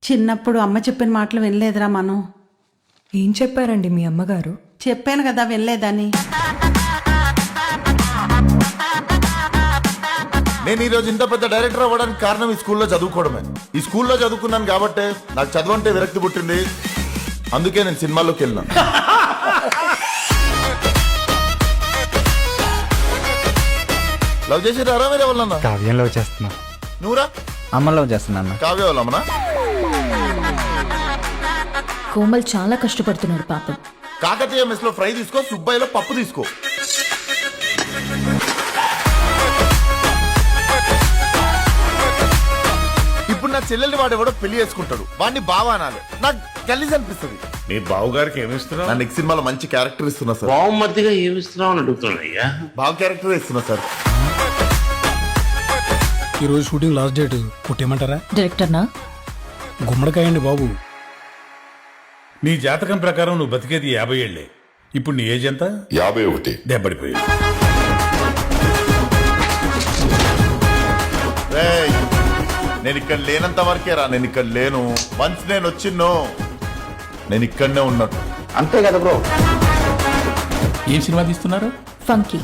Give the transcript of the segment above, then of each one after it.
చిన్నప్పుడు అమ్మ చెప్పిన మాటలు వినలేదురా మనం. ఏం చెప్పారండి మీ అమ్మగారు? చెప్పాను కదా వినలేదని. నేను ఈరోజు ఇంత పెద్ద డైరెక్టర్ అవ్వడానికి కారణం ఈ స్కూల్లో చదువుకోవడమే. ఈ స్కూల్లో చదువుకున్నాను కాబట్టే నాకు చదువు అంటే విరక్తి పుట్టింది. అందుకే నేను సినిమాల్లోకి వెళ్ళినా. లవ్ చేసి రారా వేరే వాళ్ళన్నా? కావ్యం లవ్ చేస్తున్నా. నువ్వురా? అమ్మ లవ్ చేస్తున్నా. కావ్య వాళ్ళమ్మనా? కోమల్ చాలా కష్టపడుతున్నాడు పాపం. కాకతీయ మెస్ లో ఫ్రై తీసుకో, సుబ్బయ్యలో పప్పు తీసుకో. ఇప్పుడు నా చెల్లెల్ని వాడు ఎవడో పెళ్లి చేసుకుంటాడు, వాడిని బావా అనాలి. నాకు గలీజ్ అనిపిస్తుంది. మీ బావగారికి ఏమిస్తున్నావు? నా నెక్స్ట్ సినిమాలో మంచి క్యారెక్టర్ ఇస్తున్నా సార్. బావమతిగా ఏమిస్తున్నావు అని అడుగుతున్నాడు అయ్యా. బావ క్యారెక్టర్ ఇస్తున్నా సార్. ఈరోజు షూటింగ్ లాస్ట్ డేట్ కొట్టేయమంటారా? డైరెక్టర్నా? గుమ్మడికాయ అండి బాబు. నీ జాతకం ప్రకారం నువ్వు బతికేది 50 ఏళ్లే. ఇప్పుడు నీ ఏజ్ ఎంత? 51. దెబ్బడిపోయి రేయ్, నేను ఇక్కడ లేనంత వరకే రా. నేను ఇక్కడ లేను. వన్స్ నేను వచ్చిన్నో నేను ఇక్కడనే ఉన్నట్టు. అంతే కదా బ్రో. ఏం సినిమా తీస్తున్నారు? ఫంకీ.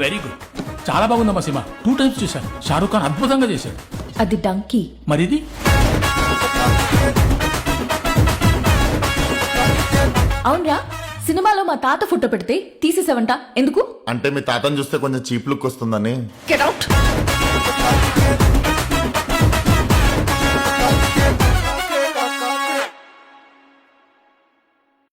వెరీ గుడ్, చాలా బాగుందమ్మా సినిమా. 2 times చూశాను. షారూక్ ఖాన్ అద్భుతంగా చేశాడు. అది డంకీ. మరిది అవునరా, సినిమాలో మా తాత ఫోటో పెడితే తీసేసావంట, ఎందుకు? అంటే మీ తాతను చూస్తే కొంచెం చీప్ లుక్ వస్తుందని. Get out.